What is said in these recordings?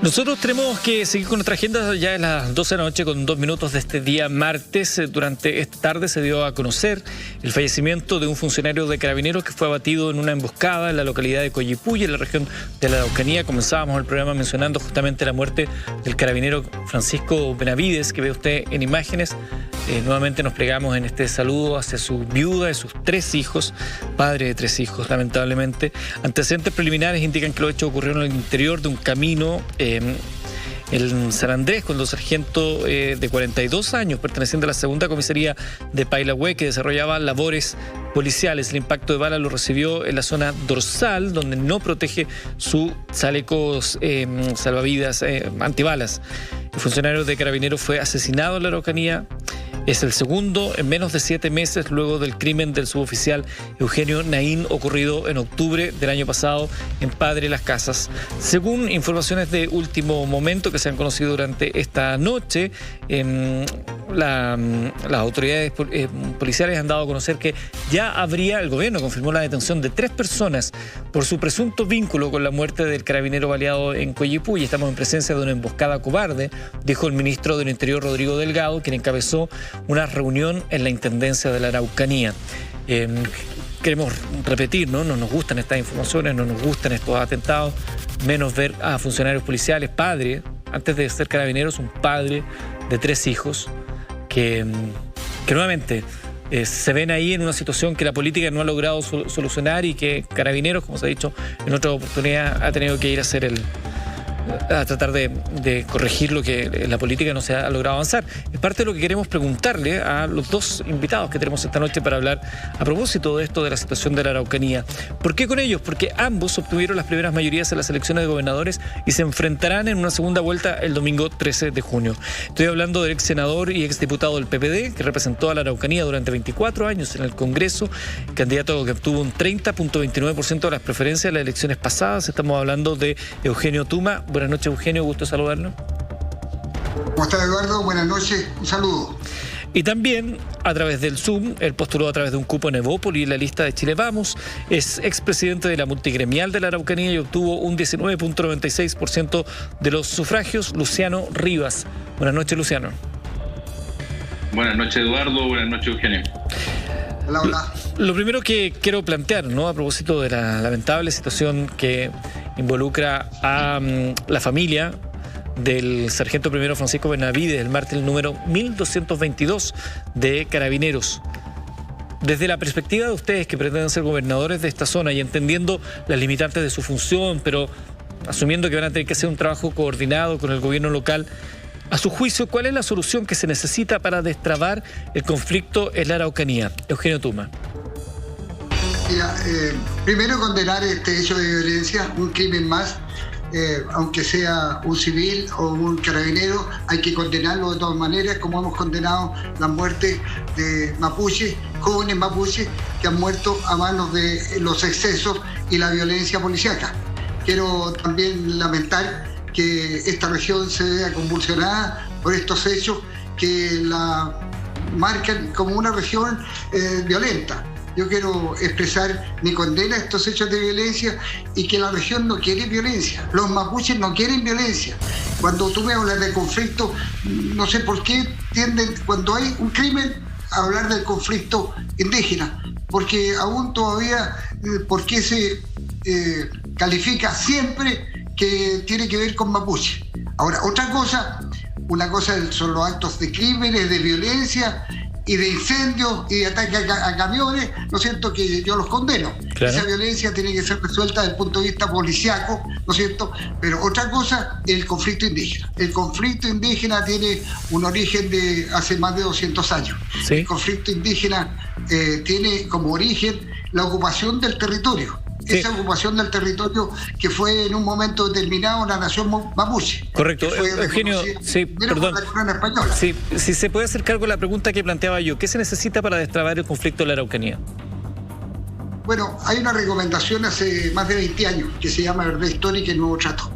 Nosotros tenemos que seguir con nuestra agenda. Ya es las 12 de la noche con 2 minutos de este día martes. Durante esta tarde se dio a conocer el fallecimiento de un funcionario de Carabineros que fue abatido en una emboscada en la localidad de Coyipulli, en la región de la Araucanía. Comenzábamos el programa mencionando justamente la muerte del carabinero Francisco Benavides, que ve usted en imágenes. Nuevamente nos plegamos en este saludo hacia su viuda y sus 3 hijos, padre de 3 hijos, lamentablemente. Antecedentes preliminares indican que los hechos ocurrieron en el interior de un camino en San Andrés, cuando el sargento de 42 años, perteneciente a la segunda comisaría de Pailahue, que desarrollaba labores policiales. El impacto de bala lo recibió en la zona dorsal, donde no protege su chaleco salvavidas antibalas. El funcionario de Carabineros fue asesinado en la Araucanía. Es el segundo en menos de 7 meses luego del crimen del suboficial Eugenio Naín, ocurrido en octubre del año pasado en Padre Las Casas. Según informaciones de último momento que se han conocido durante esta noche, las autoridades policiales han dado a conocer que ya el gobierno confirmó la detención de 3 personas por su presunto vínculo con la muerte del carabinero baleado en Coyipulli. Estamos en presencia de una emboscada cobarde, dijo el ministro del Interior, Rodrigo Delgado, quien encabezó una reunión en la Intendencia de la Araucanía. Queremos repetir, ¿no? No nos gustan estas informaciones, no nos gustan estos atentados, menos ver a funcionarios policiales, padre, antes de ser carabineros, un padre de 3 hijos, que nuevamente se ven ahí en una situación que la política no ha logrado solucionar y que Carabineros, como se ha dicho en otra oportunidad, ha tenido que ir a tratar de corregir lo que la política no se ha logrado avanzar. Es parte de lo que queremos preguntarle a los 2 invitados que tenemos esta noche para hablar a propósito de esto de la situación de la Araucanía. ¿Por qué con ellos? Porque ambos obtuvieron las primeras mayorías en las elecciones de gobernadores y se enfrentarán en una segunda vuelta el domingo 13 de junio. Estoy hablando del ex senador y ex diputado del PPD, que representó a la Araucanía durante 24 años en el Congreso, candidato que obtuvo un 30.29% de las preferencias en las elecciones pasadas. Estamos hablando de Eugenio Tuma. Buenas noches, Eugenio, gusto saludarlo. ¿Cómo está, Eduardo? Buenas noches, un saludo. Y también, a través del Zoom, él postuló a través de un cupo en Evópoli en la lista de Chile Vamos, es expresidente de la multigremial de la Araucanía y obtuvo un 19.96% de los sufragios, Luciano Rivas. Buenas noches, Luciano. Buenas noches, Eduardo. Buenas noches, Eugenio. Hola, hola. Lo primero que quiero plantear, ¿no?, a propósito de la lamentable situación que involucra a la familia del sargento primero Francisco Benavides, el mártir número 1222 de Carabineros. Desde la perspectiva de ustedes que pretenden ser gobernadores de esta zona y entendiendo las limitantes de su función, pero asumiendo que van a tener que hacer un trabajo coordinado con el gobierno local, a su juicio, ¿cuál es la solución que se necesita para destrabar el conflicto en la Araucanía? Eugenio Tuma. Mira, primero condenar este hecho de violencia, un crimen más, aunque sea un civil o un carabinero, hay que condenarlo de todas maneras, como hemos condenado la muerte de mapuches, jóvenes mapuches que han muerto a manos de los excesos y la violencia policíaca. Quiero también lamentar que esta región se vea convulsionada por estos hechos que la marcan como una región violenta. Yo quiero expresar mi condena a estos hechos de violencia y que la región no quiere violencia. Los mapuches no quieren violencia. Cuando tú me hablas de conflicto, no sé por qué tienden, cuando hay un crimen, a hablar del conflicto indígena. Porque aún todavía, ¿por qué se califica siempre que tiene que ver con mapuche? Ahora, una cosa son los actos de crímenes, de violencia y de incendios y de ataques a camiones, ¿no es cierto?, que yo los condeno. Claro. Esa violencia tiene que ser resuelta desde el punto de vista policiaco, ¿no es cierto? Pero otra cosa es el conflicto indígena. El conflicto indígena tiene un origen de hace más de 200 años. ¿Sí? El conflicto indígena tiene como origen la ocupación del territorio. Sí. Esa ocupación del territorio que fue en un momento determinado una nación mapuche. Correcto. Eugenio, sí, perdón. La corona española. Sí, si se puede hacer cargo de la pregunta que planteaba yo, ¿qué se necesita para destrabar el conflicto de la Araucanía? Bueno, hay una recomendación hace más de 20 años que se llama Verdad Histórica y Nuevo Trato.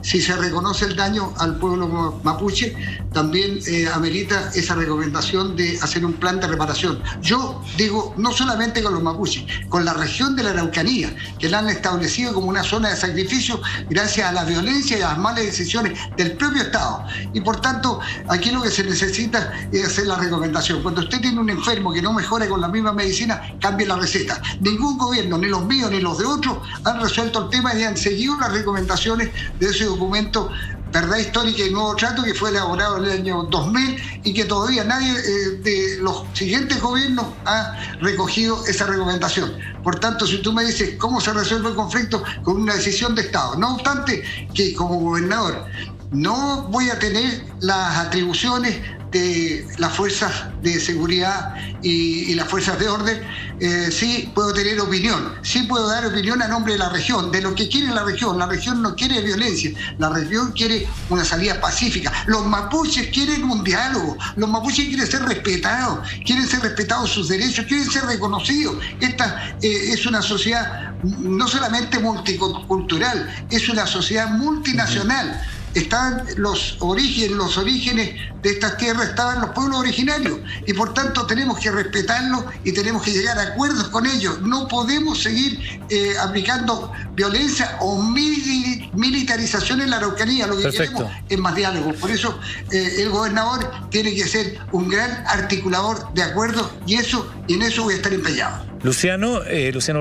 si se reconoce el daño al pueblo mapuche, también amerita esa recomendación de hacer un plan de reparación. Yo digo, no solamente con los mapuches, con la región de la Araucanía, que la han establecido como una zona de sacrificio gracias a la violencia y a las malas decisiones del propio Estado. Y por tanto, aquí lo que se necesita es hacer la recomendación. Cuando usted tiene un enfermo que no mejora con la misma medicina, cambie la receta. Ningún gobierno, ni los míos ni los de otros, han resuelto el tema y han seguido las recomendaciones de ese documento Verdad Histórica y Nuevo Trato, que fue elaborado en el año 2000 y que todavía nadie de los siguientes gobiernos ha recogido esa recomendación. Por tanto, si tú me dices cómo se resuelve el conflicto, con una decisión de Estado. No obstante que como gobernador no voy a tener las atribuciones de las fuerzas de seguridad y las fuerzas de orden, sí puedo tener opinión, sí puedo dar opinión a nombre de la región, de lo que quiere la región. La región no quiere violencia, la región quiere una salida pacífica. Los mapuches quieren un diálogo, los mapuches quieren ser respetados sus derechos, quieren ser reconocidos. Esta es una sociedad no solamente multicultural, es una sociedad multinacional. Están los orígenes de estas tierras estaban los pueblos originarios y por tanto tenemos que respetarlos y tenemos que llegar a acuerdos con ellos. No podemos seguir aplicando violencia o militarización en la Araucanía. Lo que queremos es más diálogo. Por eso el gobernador tiene que ser un gran articulador de acuerdos y en eso voy a estar empeñado. Luciano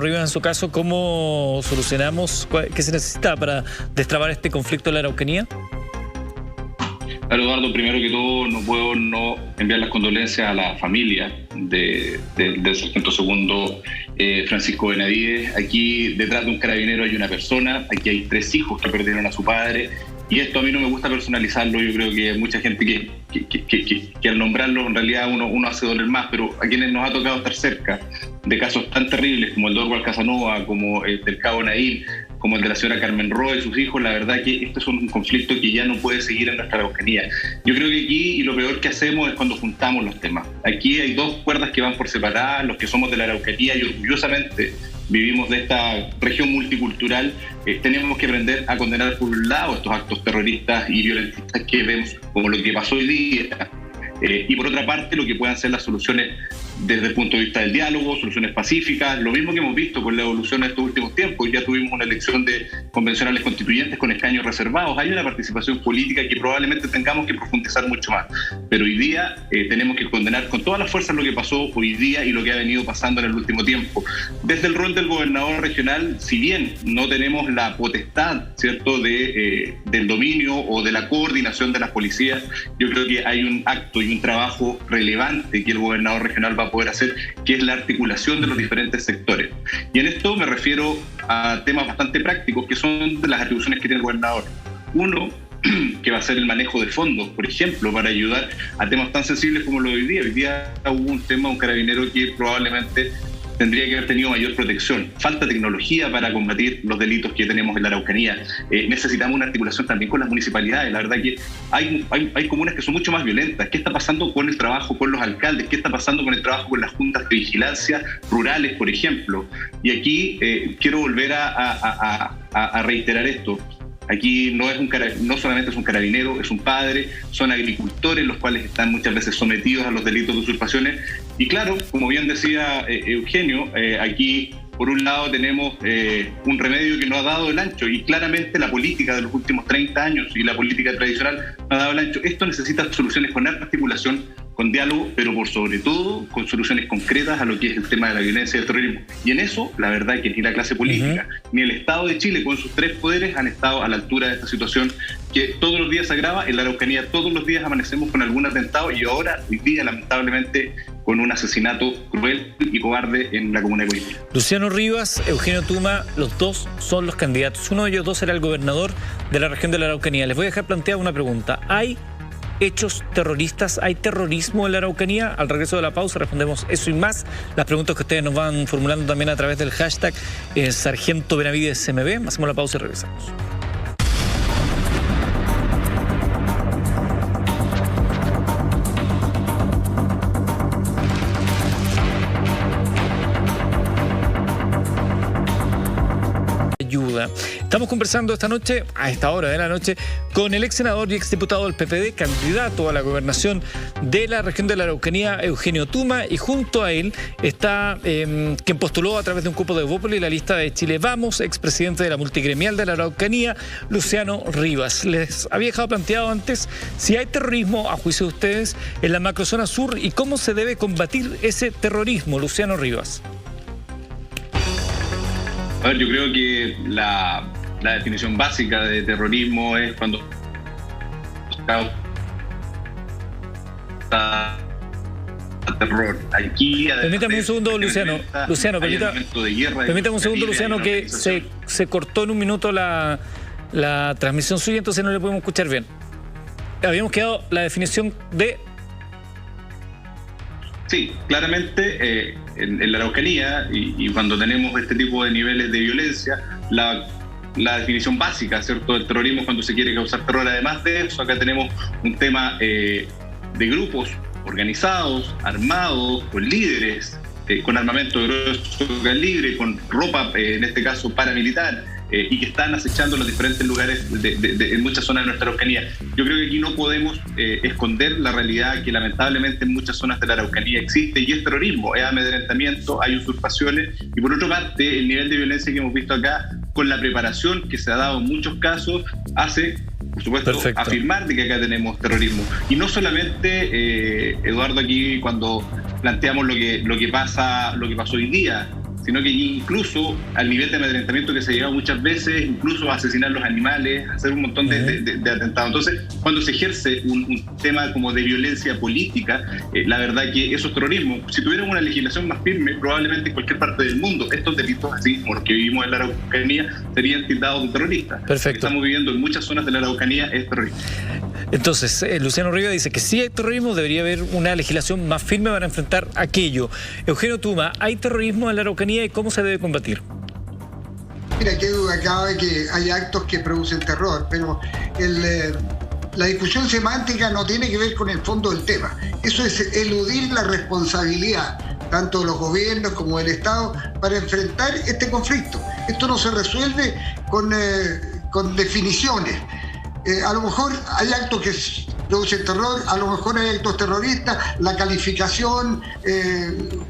Rivas, en su caso, ¿cómo solucionamos? ¿Qué se necesita para destrabar este conflicto en la Araucanía? Claro, Eduardo, primero que todo no puedo no enviar las condolencias a la familia del sargento segundo Francisco Benavides. Aquí detrás de un carabinero hay una persona, aquí hay 3 hijos que perdieron a su padre. Y esto a mí no me gusta personalizarlo, yo creo que hay mucha gente que al nombrarlo en realidad uno hace doler más, pero a quienes nos ha tocado estar cerca de casos tan terribles como el de Orwell Casanova, como el del cabo Nail, como el de la señora Carmen Roa y sus hijos, la verdad que este es un conflicto que ya no puede seguir en nuestra Araucanía. Yo creo que aquí, y lo peor que hacemos es cuando juntamos los temas. Aquí hay 2 cuerdas que van por separadas, los que somos de la Araucanía y orgullosamente vivimos de esta región multicultural, tenemos que aprender a condenar por un lado estos actos terroristas y violentistas que vemos como lo que pasó hoy día, y por otra parte lo que puedan ser las soluciones desde el punto de vista del diálogo, soluciones pacíficas, lo mismo que hemos visto con la evolución de estos últimos tiempos. Ya tuvimos una elección de convencionales constituyentes con escaños reservados, hay una participación política que probablemente tengamos que profundizar mucho más, pero hoy día tenemos que condenar con todas las fuerzas lo que pasó hoy día y lo que ha venido pasando en el último tiempo. Desde el rol del gobernador regional, si bien no tenemos la potestad, ¿cierto?, del dominio o de la coordinación de las policías, yo creo que hay un acto y un trabajo relevante que el gobernador regional va a poder hacer, que es la articulación de los diferentes sectores. Y en esto me refiero a temas bastante prácticos que son de las atribuciones que tiene el gobernador. Uno, que va a ser el manejo de fondos, por ejemplo, para ayudar a temas tan sensibles como lo de hoy día. Hoy día hubo un tema, un carabinero que probablemente tendría que haber tenido mayor protección. Falta tecnología para combatir los delitos que tenemos en la Araucanía. Necesitamos una articulación también con las municipalidades. La verdad que hay comunas que son mucho más violentas. ¿Qué está pasando con el trabajo con los alcaldes? ¿Qué está pasando con el trabajo con las juntas de vigilancia rurales, por ejemplo? Y aquí quiero volver a reiterar esto. Aquí no solamente es un carabinero, es un padre, son agricultores los cuales están muchas veces sometidos a los delitos de usurpaciones. Y claro, como bien decía Eugenio, aquí por un lado tenemos un remedio que no ha dado el ancho y claramente la política de los últimos 30 años y la política tradicional no ha dado el ancho. Esto necesita soluciones con articulación, con diálogo, pero por sobre todo con soluciones concretas a lo que es el tema de la violencia y el terrorismo. Y en eso, la verdad que ni la clase política, ni el Estado de Chile con sus 3 poderes han estado a la altura de esta situación que todos los días se agrava. En la Araucanía todos los días amanecemos con algún atentado y ahora, hoy día, lamentablemente, con un asesinato cruel y cobarde en la comuna de Coyhaique. Luciano Rivas, Eugenio Tuma, los 2 son los candidatos. Uno de ellos 2 será el gobernador de la región de la Araucanía. Les voy a dejar planteada una pregunta. ¿Hay hechos terroristas? ¿Hay terrorismo en la Araucanía? Al regreso de la pausa respondemos eso y más. Las preguntas que ustedes nos van formulando también a través del hashtag Sargento Benavides MB. Hacemos la pausa y regresamos. Ayuda. Estamos conversando esta noche, a esta hora de la noche, con el ex senador y exdiputado del PPD, candidato a la gobernación de la región de la Araucanía, Eugenio Tuma, y junto a él está quien postuló a través de un cupo de Bópoli la lista de Chile Vamos, expresidente de la multigremial de la Araucanía, Luciano Rivas. Les había dejado planteado antes si hay terrorismo, a juicio de ustedes, en la macrozona sur y cómo se debe combatir ese terrorismo, Luciano Rivas. A ver, yo creo que la definición básica de terrorismo es cuando terror. Aquí, permítame un segundo, Luciano. Permítame un segundo, Luciano, que se cortó en un minuto la transmisión suya, entonces no le podemos escuchar bien. Habíamos quedado la definición de... Sí, claramente en la Araucanía y cuando tenemos este tipo de niveles de violencia, la definición básica, ¿cierto?, del terrorismo es cuando se quiere causar terror. Además de eso, acá tenemos un tema de grupos organizados, armados, con líderes, con armamento de grueso calibre, con ropa, en este caso paramilitar, y que están acechando los diferentes lugares en muchas zonas de nuestra Araucanía. Yo creo que aquí no podemos esconder la realidad que lamentablemente en muchas zonas de la Araucanía existe, y es terrorismo, es amedrentamiento, hay usurpaciones, y por otra parte el nivel de violencia que hemos visto acá, con la preparación que se ha dado en muchos casos, hace, por supuesto, perfecto, afirmar de que acá tenemos terrorismo. Y no solamente, Eduardo, aquí cuando planteamos lo que pasó hoy día, sino que incluso al nivel de amedrentamiento que se ha llegado muchas veces, incluso a asesinar los animales, hacer un montón de atentados. Entonces, cuando se ejerce un tema como de violencia política, la verdad que eso es terrorismo. Si tuviéramos una legislación más firme, probablemente en cualquier parte del mundo, estos delitos, así como los que vivimos en la Araucanía, serían tildados de terroristas. Perfecto. Lo que estamos viviendo en muchas zonas de la Araucanía es terrorismo. Entonces, Luciano Rivas dice que sí hay terrorismo, debería haber una legislación más firme para enfrentar aquello. Eugenio Tuma, ¿hay terrorismo en la Araucanía y cómo se debe combatir? Mira, qué duda cabe que hay actos que producen terror, pero la discusión semántica no tiene que ver con el fondo del tema. Eso es eludir la responsabilidad, tanto de los gobiernos como del Estado, para enfrentar este conflicto. Esto no se resuelve con definiciones. A lo mejor hay actos que producen terror, a lo mejor hay actos terroristas, la calificación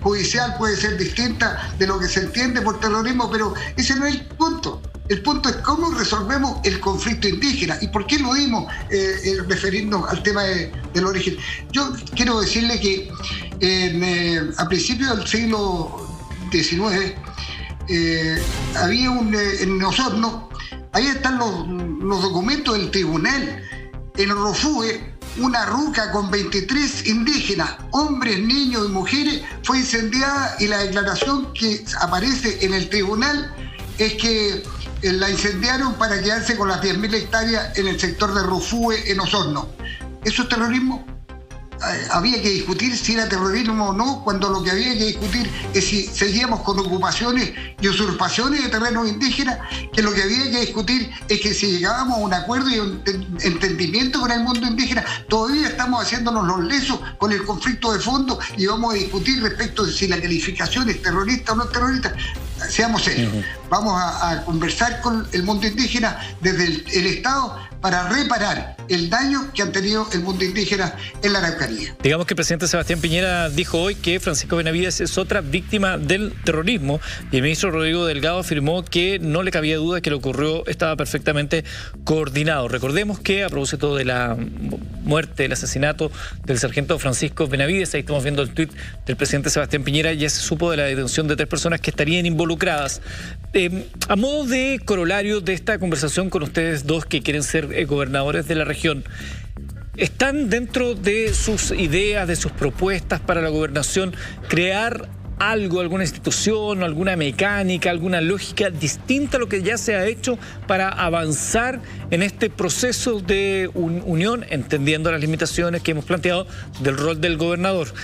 judicial puede ser distinta de lo que se entiende por terrorismo, pero ese no es el punto. El punto es cómo resolvemos el conflicto indígena y por qué lo dimos referirnos al tema del origen. Yo quiero decirle que a principios del siglo XIX había en Osorno. Ahí están los documentos del tribunal. En Rofue, una ruca con 23 indígenas, hombres, niños y mujeres, fue incendiada, y la declaración que aparece en el tribunal es que la incendiaron para quedarse con las 10.000 hectáreas en el sector de Rofue, en Osorno. ¿Eso es terrorismo? Había que discutir si era terrorismo o no, cuando lo que había que discutir es si seguíamos con ocupaciones y usurpaciones de terrenos indígenas, que lo que había que discutir es que si llegábamos a un acuerdo y un entendimiento con el mundo indígena. Todavía estamos haciéndonos los lesos con el conflicto de fondo y vamos a discutir respecto de si la calificación es terrorista o no terrorista. Seamos serios, vamos a conversar con el mundo indígena desde el Estado para reparar el daño que han tenido el mundo indígena en la Araucanía. Digamos que el presidente Sebastián Piñera dijo hoy que Francisco Benavides es otra víctima del terrorismo, y el ministro Rodrigo Delgado afirmó que no le cabía duda que lo ocurrió estaba perfectamente coordinado. Recordemos que a propósito de la muerte, el asesinato del sargento Francisco Benavides, ahí estamos viendo el tuit del presidente Sebastián Piñera, ya se supo de la detención de 3 personas que estarían involucradas. A modo de corolario de esta conversación con ustedes dos que quieren ser gobernadores de la región, ¿están dentro de sus ideas, de sus propuestas para la gobernación, crear algo, alguna institución, alguna mecánica, alguna lógica distinta a lo que ya se ha hecho para avanzar en este proceso de unión, entendiendo las limitaciones que hemos planteado del rol del gobernador?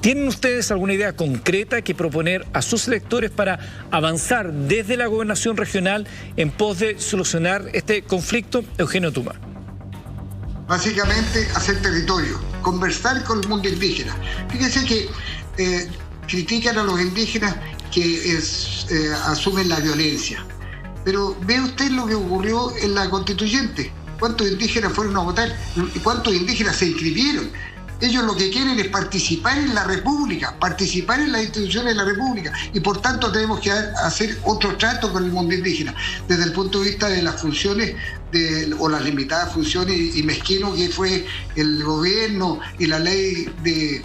¿Tienen ustedes alguna idea concreta que proponer a sus electores para avanzar desde la gobernación regional en pos de solucionar este conflicto? Eugenio Tuma. Básicamente hacer territorio, conversar con el mundo indígena. Fíjense que critican a los indígenas que asumen la violencia. Pero ve usted lo que ocurrió en la constituyente. ¿Cuántos indígenas fueron a votar? ¿Y cuántos indígenas se inscribieron? Ellos lo que quieren es participar en la República, participar en las instituciones de la República, y por tanto tenemos que hacer otro trato con el mundo indígena, desde el punto de vista de las funciones o las limitadas funciones y mezquino que fue el gobierno y la ley de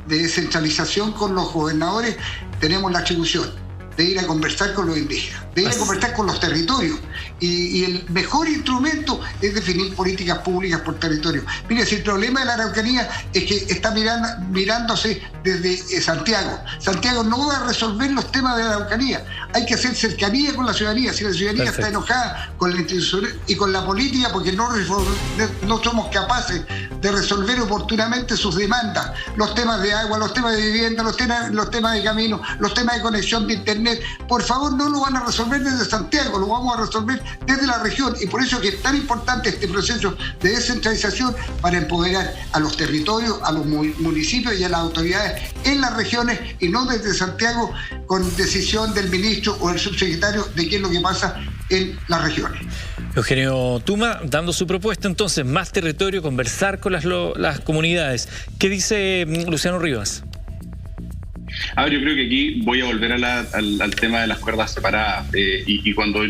descentralización con los gobernadores. Tenemos la atribución de ir a conversar con los indígenas, de ir a conversar con los territorios. Y el mejor instrumento es definir políticas públicas por territorio. Mire, si el problema de la Araucanía es que está mirándose desde Santiago. Santiago no va a resolver los temas de la Araucanía. Hay que hacer cercanía con la ciudadanía. Si la ciudadanía está enojada con la institución y con la política porque no somos capaces de resolver oportunamente sus demandas, los temas de agua, los temas de vivienda, los temas de camino, los temas de conexión de internet, por favor, no lo van a resolver desde Santiago, lo vamos a resolver desde la región, y por eso es que es tan importante este proceso de descentralización para empoderar a los territorios, a los municipios y a las autoridades en las regiones, y no desde Santiago con decisión del ministro o el subsecretario de qué es lo que pasa en las regiones. Eugenio Tuma dando su propuesta, entonces, más territorio, conversar con las comunidades. ¿Qué dice Luciano Rivas? A ver, yo creo que aquí voy a volver al tema de las cuerdas separadas, y cuando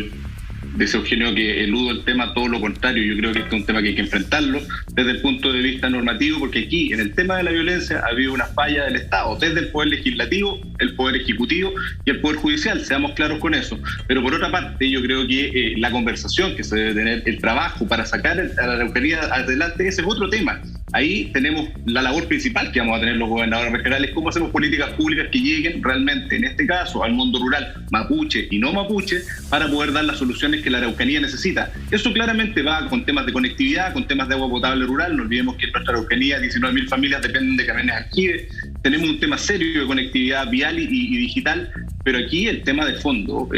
dice Eugenio que eludo el tema, todo lo contrario. Yo creo que este es un tema que hay que enfrentarlo desde el punto de vista normativo, porque aquí en el tema de la violencia ha habido una falla del Estado, desde el Poder Legislativo, el Poder Ejecutivo y el Poder Judicial, seamos claros con eso. Pero por otra parte, yo creo que la conversación que se debe tener, el trabajo para sacar a la Araucanía adelante, ese es otro tema. Ahí tenemos la labor principal que vamos a tener los gobernadores regionales, cómo hacemos políticas públicas que lleguen realmente, en este caso, al mundo rural, mapuche y no mapuche, para poder dar las soluciones que la Araucanía necesita. Eso claramente va con temas de conectividad, con temas de agua potable rural. No olvidemos que en nuestra Araucanía 19.000 familias dependen de camiones alquiles. Tenemos un tema serio de conectividad vial y digital, pero aquí el tema de fondo,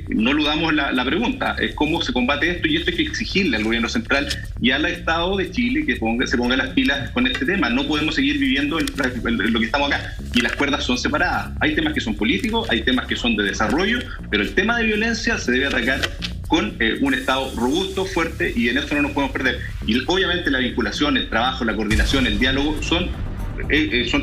no eludamos la pregunta, es cómo se combate esto, y esto hay que exigirle al gobierno central y al Estado de Chile que se ponga las pilas con este tema. No podemos seguir viviendo en lo que estamos acá, y las cuerdas son separadas. Hay temas que son políticos, hay temas que son de desarrollo, pero el tema de violencia se debe atacar con un Estado robusto, fuerte, y en eso no nos podemos perder. Y obviamente la vinculación, el trabajo, la coordinación, el diálogo son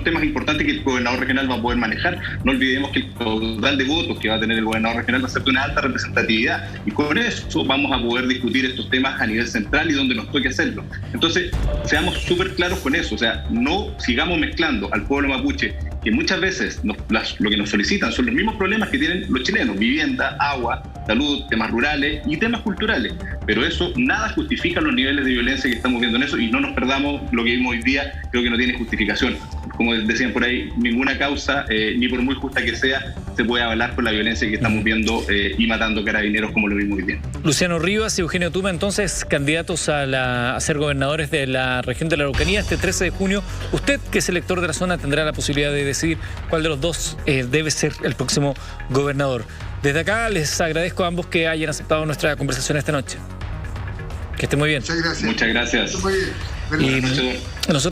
temas importantes que el gobernador regional va a poder manejar. No olvidemos que el total de votos que va a tener el gobernador regional va a ser de una alta representatividad, y con eso vamos a poder discutir estos temas a nivel central y donde nos toque hacerlo. Entonces, seamos súper claros con eso, o sea, no sigamos mezclando al pueblo mapuche, que muchas veces lo que nos solicitan son los mismos problemas que tienen los chilenos: vivienda, agua, salud, temas rurales y temas culturales. Pero eso nada justifica los niveles de violencia que estamos viendo en eso, y no nos perdamos lo que vimos hoy día. Creo que no tiene justificación. Como decían por ahí, ninguna causa, ni por muy justa que sea, se puede avalar por la violencia que estamos viendo y matando carabineros como lo vimos hoy día. Luciano Rivas y Eugenio Tuma, entonces, candidatos a ser gobernadores de la región de la Araucanía este 13 de junio. Usted, que es elector de la zona, tendrá la posibilidad de decidir cuál de los dos debe ser el próximo gobernador. Desde acá les agradezco a ambos que hayan aceptado nuestra conversación esta noche. Que esté muy bien. Muchas gracias. Muchas gracias. Muy bien. Y nosotros